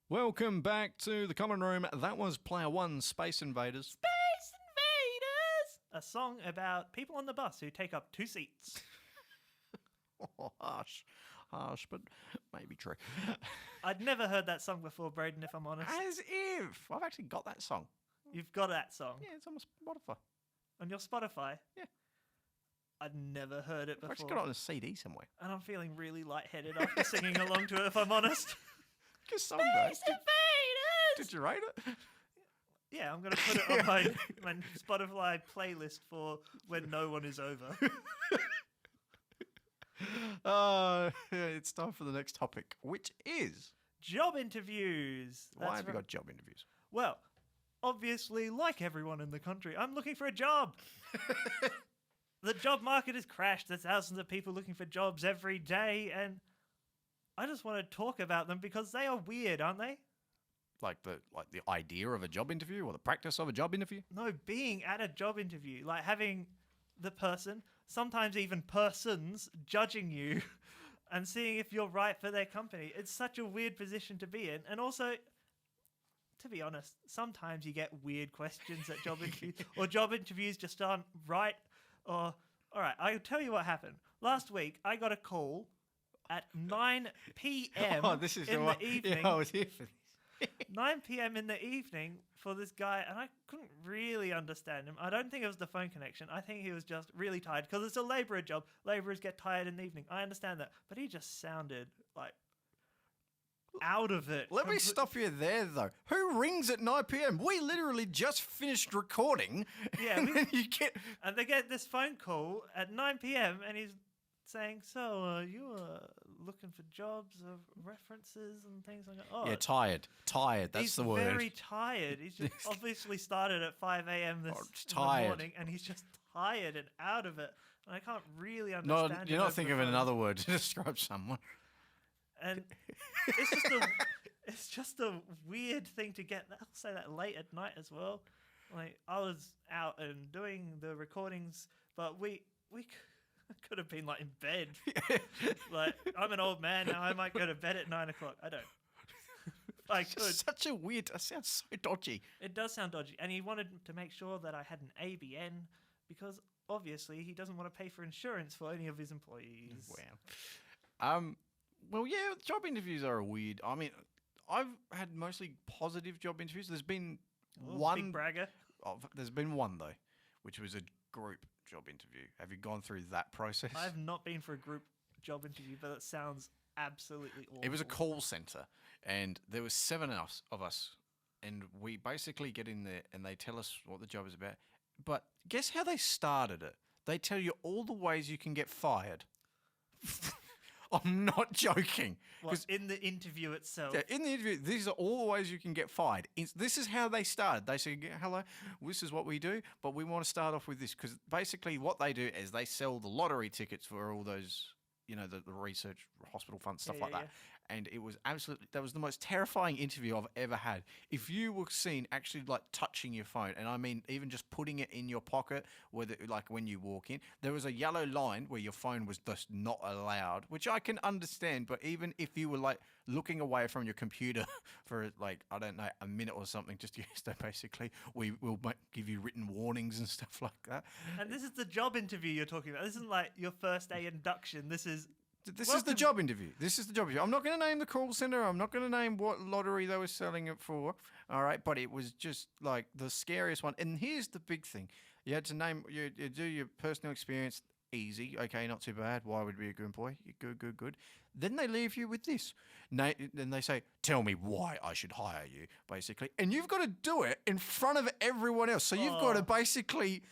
Welcome back to the common room. That was Player One, Space Invaders. Space Invaders! A song about people on the bus who take up 2 seats. Oh, harsh, but maybe true. I'd never heard that song before, Brayden, if I'm honest. As if I've actually got that song. You've got that song Yeah, it's on my Spotify. on your Spotify? Yeah, I'd never heard it I've actually before. got it on a CD somewhere. And I'm feeling really lightheaded after singing along to it, if I'm honest. Good song, though. Space Invaders! Did you rate it? Yeah, I'm going to put it on my Spotify playlist for when no one is over. It's time for the next topic, which is Job interviews. why That's have you right. got job interviews? Well, obviously, like everyone in the country, I'm looking for a job. The job market has crashed. There's thousands of people looking for jobs every day, and I just want to talk about them because they are weird, aren't they? Like the idea of a job interview or the practice of a job interview? No, being at a job interview, like having the person, sometimes even persons, judging you and seeing if you're right for their company. It's such a weird position to be in. And also, to be honest, sometimes you get weird questions at job interviews, or job interviews just aren't right. Or, all right, I'll tell you what happened. Last week, I got a call at 9 p.m. Oh, this is in the one. the evening. Yeah, I was here for this. 9 p.m. in the evening for this guy, and I couldn't really understand him. I don't think it was the phone connection. I think he was just really tired because it's a labourer job. Labourers get tired in the evening. I understand that. But he just sounded like out of it. Let me stop you there, though. Who rings at 9 p.m? We literally just finished recording. Yeah, and then you get... And they get this phone call at 9 p.m. and he's saying, so you are looking for jobs of references and things like that. Oh, Yeah, tired. Tired, that's he's the word. very tired. He's just obviously started at 5 a.m. this in the tired. morning, and he's just tired and out of it. And I can't really No, understand. you're him not over thinking the of phone. another word to describe someone. And it's just a weird thing to get. I'll say that late at night as well. Like I was out and doing the recordings, but we could have been like in bed. Like I'm an old man now. I might go to bed at 9 o'clock. I don't. I could. Such a weird... That sounds so dodgy. It does sound dodgy. And he wanted to make sure that I had an ABN because obviously he doesn't want to pay for insurance for any of his employees. Wow. Well, yeah, job interviews are weird. I mean, I've had mostly positive job interviews. There's been one... Big bragger. There's been one, though, which was a group job interview. Have you gone through that process? I've not been for a group job interview, but it sounds absolutely awful. It was a call center, and there was 7 of us, and we basically get in there, and they tell us what the job is about. But guess how they started it? They tell you all the ways you can get fired. I'm not joking. What, in the interview itself. Yeah, in the interview, these are all the ways you can get fired. This is how they started. They say, hello, this is what we do, but we want to start off with this. Because basically what they do is they sell the lottery tickets for all those, the research, hospital funds, stuff like that. Yeah. And it was that was the most terrifying interview I've ever had. If you were seen actually like touching your phone, and I mean even just putting it in your pocket, like when you walk in, there was a yellow line where your phone was just not allowed, which I can understand. But even if you were like looking away from your computer for like, I don't know, a minute or something, just basically, we will give you written warnings and stuff like that. And this is the job interview you're talking about. This isn't like your first day induction. This is the job interview. This is the job interview. I'm not going to name the call center. I'm not going to name what lottery they were selling it for. All right. But it was just like the scariest one. And here's the big thing. You had to you do your personal experience. Easy. Okay. Not too bad. Why would be a good employee? Good. Then they leave you with this. Then they say, tell me why I should hire you, basically. And you've got to do it in front of everyone else. So you've got to basically...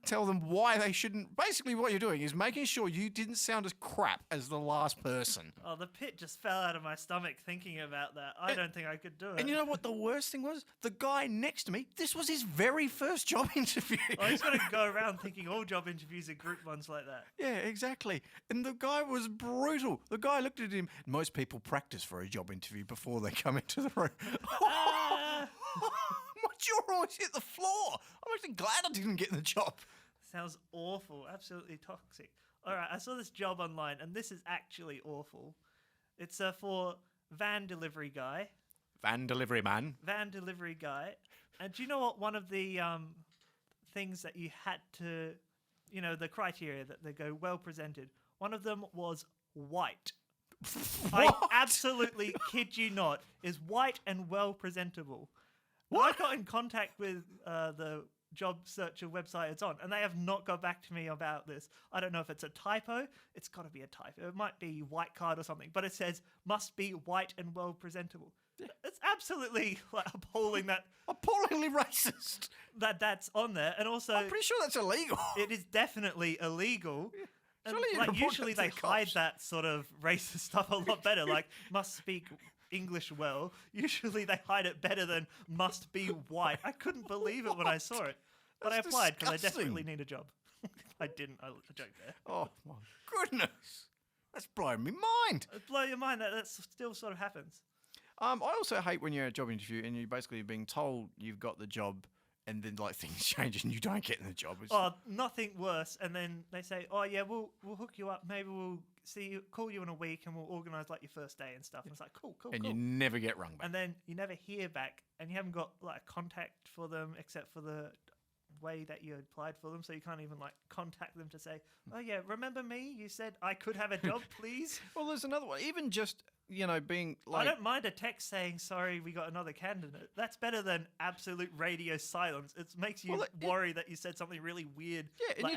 tell them why they shouldn't. Basically, what you're doing is making sure you didn't sound as crap as the last person. Oh, the pit just fell out of my stomach thinking about that. I don't think I could do it. And you know what the worst thing was? The guy next to me, this was his very first job interview. I just got to go around thinking all job interviews are group ones like that. Yeah, exactly. And the guy was brutal. The guy looked at him. Most people practice for a job interview before they come into the room. My jaw almost hit the floor. I'm actually glad I didn't get the job. Sounds awful. Absolutely toxic. All right, I saw this job online, and this is actually awful. It's for van delivery guy. Van delivery man. van delivery guy. And do you know what? One of the things that you had to, the criteria that they go well presented. One of them was white. I absolutely kid you not, is white and well presentable. What? I got in contact with the job searcher website it's on, and they have not got back to me about this. I don't know if it's a typo. It's got to be a typo. It might be white card or something, but it says must be white and well presentable. Yeah. It's absolutely appalling appallingly racist that's on there, and also I'm pretty sure that's illegal. It is definitely illegal. Yeah. And, usually they hide that sort of racist stuff a lot better. Like must speak English well. Usually they hide it better than must be white. I couldn't believe it when I saw it. But I applied because I desperately need a job. I didn't. I joked there. Oh, my goodness. That's blowing me mind. It blow your mind that still sort of happens. I also hate when you're at a job interview and you're basically being told you've got the job and then things change and you don't get in the job. Nothing worse. And then they say, oh, yeah, we'll hook you up. Maybe we'll call you in a week and we'll organise your first day and stuff. And it's like, cool. And you never get rung back. And then you never hear back and you haven't got a contact for them except for the way that you applied for them, so you can't even contact them to say, oh yeah, remember me, you said I could have a job, please. Well, there's another one, even just being I don't mind a text saying sorry, we got another candidate. That's better than absolute radio silence. It makes you worry that you said something really weird. Yeah, and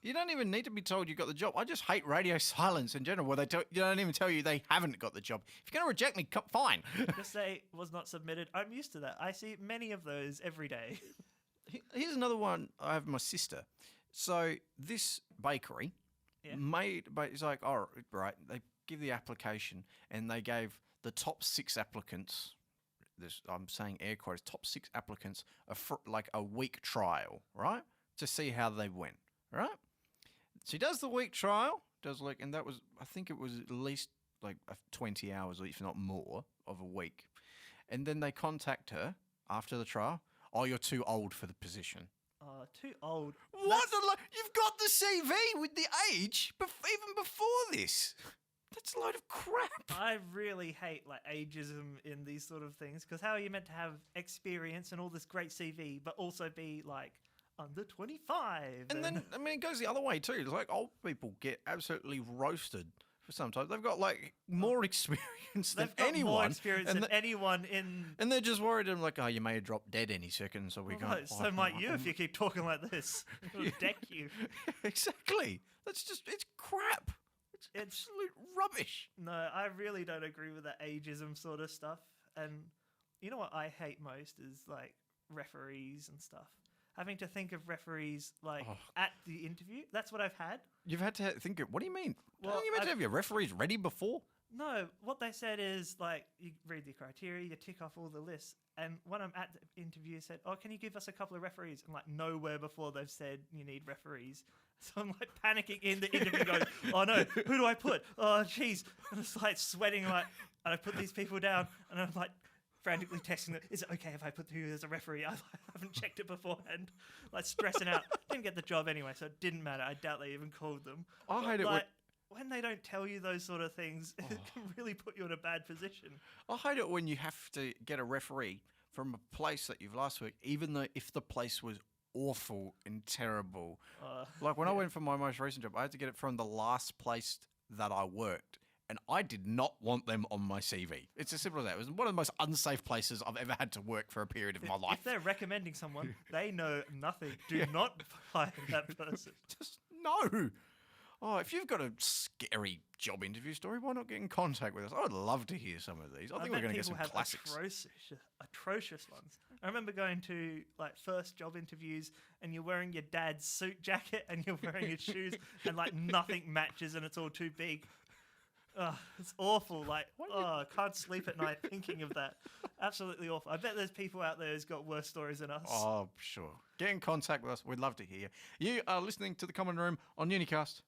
you don't even need to be told you got the job. I just hate radio silence in general, where you don't even tell you they haven't got the job. If you're going to reject me, fine. Just say was not submitted. I'm used to that. I see many of those every day. Here's another one I have with my sister. So this bakery it's like, oh, right, they give the application and they gave the top 6 applicants, I'm saying air quotes, top 6 applicants a week trial, right? To see how they went, right? She does the week trial, and that was, I think it was at least 20 hours, if not more, of a week. And then they contact her after the trial. Oh, you're too old for the position. Too old. What? You've got the CV with the age, even before this. That's a load of crap. I really hate ageism in these sort of things, because how are you meant to have experience and all this great CV, but also be under 25? And then, it goes the other way too. It's old people get absolutely roasted. Sometimes they've got more experience than anyone. More experience than anyone in. And they're just worried. I'm like, oh, you may drop dead any second, so we can't. So might you if you keep talking like this. It'll deck you. Exactly. It's crap. It's absolute rubbish. No, I really don't agree with the ageism sort of stuff. And you know what I hate most is referees and stuff. Having to think of referees at the interview. That's what I've had. You've had to think of, what do you mean? Well, Don't you meant to have your referees ready before? No, what they said is you read the criteria, you tick off all the lists. And when I'm at the interview, said, oh, can you give us a couple of referees? I'm nowhere before they've said you need referees. So I'm panicking in the interview going, oh no, who do I put? Oh, jeez. And it's sweating and I put these people down and I'm frantically texting them, is it okay if I put who as a referee? I haven't checked it beforehand. Stressing out. Didn't get the job anyway, so it didn't matter. I doubt they even called them. I hate it when they don't tell you those sort of things, it can really put you in a bad position. I hate it when you have to get a referee from a place that you've last worked, even though if the place was awful and terrible. When I went for my most recent job, I had to get it from the last place that I worked. And I did not want them on my CV. It's as simple as that. It was one of the most unsafe places I've ever had to work for a period of my life. If they're recommending someone, they know nothing. Do not hire that person. Just no. Oh, if you've got a scary job interview story, why not get in contact with us? I would love to hear some of these. I think we're going to get some classics. Atrocious ones. I remember going to first job interviews and you're wearing your dad's suit jacket and you're wearing your shoes and nothing matches and it's all too big. It's awful. I can't sleep at night thinking of that. Absolutely awful. I bet there's people out there who's got worse stories than us. Oh, sure. Get in contact with us. We'd love to hear you. You are listening to The Common Room on Unicast.